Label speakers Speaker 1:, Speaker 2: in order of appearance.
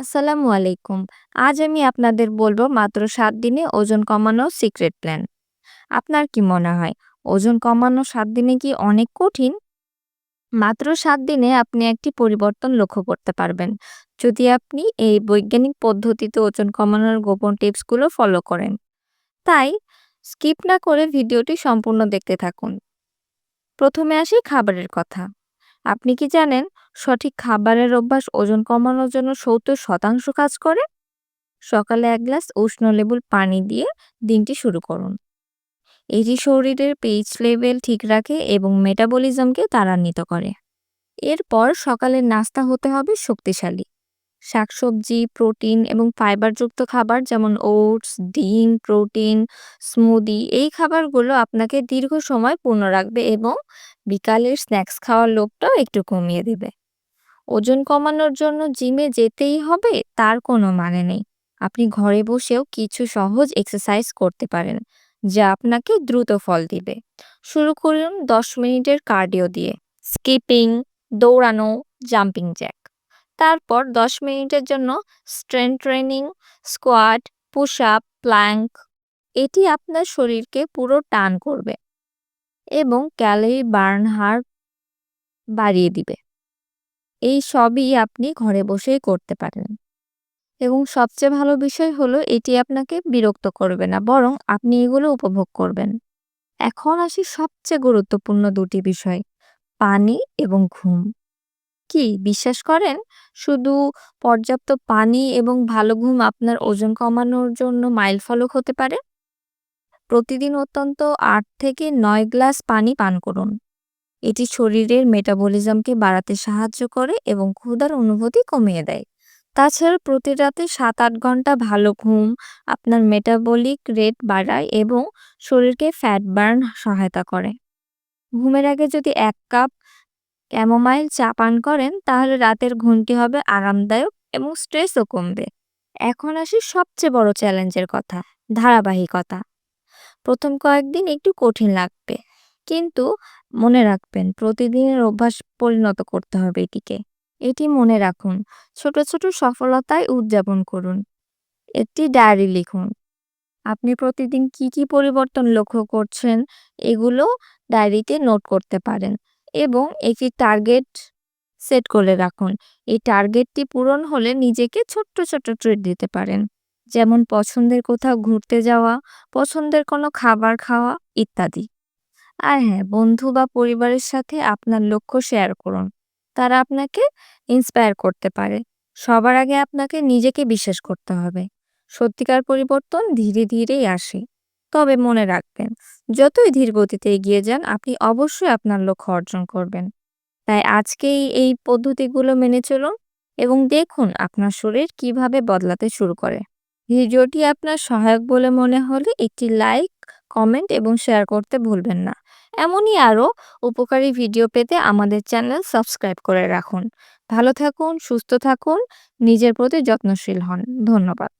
Speaker 1: আসসালামু আলাইকুম। আজ আমি আপনাদের বলবো মাত্র ৭ দিনে ওজন কমানোর সিক্রেট প্ল্যান। আপনার কি মনে হয় ওজন কমানো ৭ দিনে কি অনেক কঠিন? মাত্র ৭ দিনে আপনি একটি পরিবর্তন লক্ষ্য করতে পারবেন। যদি আপনি এই বৈজ্ঞানিক পদ্ধতিতে ওজন কমানোর গোপন টিপসগুলো ফলো করেন। তাই স্কিপ না করে ভিডিওটি সম্পূর্ণ দেখতে থাকুন। প্রথমে আসি খাবারের কথা। আপনি কি জানেন সঠিক খাবারের অভ্যাস ওজন কমানোর জন্য ৭০% কাজ করে? সকালে ১ গ্লাস উষ্ণ লেবুর পানি দিয়ে দিনটি শুরু করুন। এটি শরীরের পিএইচ লেভেল ঠিক রাখে এবং মেটাবলিজমকে ত্বরান্বিত করে। এরপর সকালের নাস্তা হতে হবে শক্তিশালী। শাকসবজি, প্রোটিন এবং ফাইবারযুক্ত খাবার যেমন ওটস, ডিম, প্রোটিন, স্মুদি এই খাবারগুলো আপনাকে দীর্ঘ সময় পূর্ণ রাখবে এবং বিকালের স্ন্যাক্স খাওয়ার লোভটাও একটু কমিয়ে দেবে। ওজন কমানোর জন্য জিমে যেতেই হবে তার কোনো মানে নেই। আপনি ঘরে বসেও কিছু সহজ এক্সারসাইজ করতে পারেন, যা আপনাকে দ্রুত ফল দিবে। শুরু করুন ১০ মিনিটের কার্ডিও দিয়ে, স্কিপিং, দৌড়ানো, জাম্পিং জ্যাক। তারপর ১০ মিনিটের জন্য strength training, squat, push up, plank. এটি আপনার শরীরকে পুরো টান করবে এবং ক্যালোরি বার্ন হার বাড়িয়ে দিবে। এই সবই আপনি ঘরে বসেই করতে পারেন। এবং সবচেয়ে ভালো বিষয় হলো এটি আপনাকে বিরক্ত করবে না, বরং আপনি এগুলো উপভোগ করবেন। এখন আসি সবচেয়ে গুরুত্বপূর্ণ ২টি বিষয়, পানি এবং ঘুম। কি বিশ্বাস করেন শুধু পর্যাপ্ত পানি এবং ভালো ঘুম আপনার ওজন কমানোর জন্য মাইলফলক হতে পারে? প্রতিদিন অন্তত ৮ থেকে ৯ গ্লাস পানি পান করুন। এটি শরীরের মেটাবলিজমকে বাড়াতে সাহায্য করে এবং ক্ষুধার অনুভূতি কমিয়ে দেয়। তাছাড়া প্রতি রাতে ৭-৮ ঘন্টা ভালো ঘুম আপনার মেটাবলিক রেট বাড়ায় এবং শরীরকে ফ্যাট বার্ন সহায়তা করে। ঘুমের আগে যদি ১ কাপ ক্যামোমাইল চা পান করেন তাহলে রাতের ঘুমটি হবে আরামদায়ক এবং স্ট্রেসও কমবে। এখন আসি সবচেয়ে বড় চ্যালেঞ্জের কথা, ধারাবাহিকতা। প্রথম কয়েকদিন একটু কঠিন লাগবে, কিন্তু মনে রাখবেন প্রতিদিনের অভ্যাস পরিণত করতে হবে এটিকে। এটি মনে রাখুন, ছোট ছোট সফলতায় উদযাপন করুন। একটি ডায়েরি লিখুন, আপনি প্রতিদিন কি কি পরিবর্তন লক্ষ্য করছেন এগুলো ডায়েরিতে নোট করতে পারেন এবং একটি টার্গেট সেট করে রাখুন। এই টার্গেটটি পূরণ হলে নিজেকে ছোট্ট ছোট্ট ট্রিট দিতে পারেন, যেমন পছন্দের কোথাও ঘুরতে যাওয়া, পছন্দের কোনো খাবার খাওয়া ইত্যাদি। আর হ্যাঁ, বন্ধু বা পরিবারের সাথে আপনার লক্ষ্য শেয়ার করুন, তারা আপনাকে ইন্সপায়ার করতে পারে। সবার আগে আপনাকে নিজেকে বিশ্বাস করতে হবে। সত্যিকার পরিবর্তন ধীরে ধীরেই আসে, তবে মনে রাখবেন যতই ধীর গতিতে এগিয়ে যান আপনি অবশ্যই আপনার লক্ষ্য অর্জন করবেন। তাই আজকেই এই পদ্ধতিগুলো মেনে চলুন এবং দেখুন আপনার শরীর কিভাবে বদলাতে শুরু করে। ভিডিওটি আপনার সহায়ক বলে মনে হলে একটি লাইক, কমেন্ট এবং শেয়ার করতে ভুলবেন না। এমনই আরও উপকারী ভিডিও পেতে আমাদের চ্যানেল সাবস্ক্রাইব করে রাখুন। ভালো থাকুন, সুস্থ থাকুন, নিজের প্রতি যত্নশীল হন। ধন্যবাদ।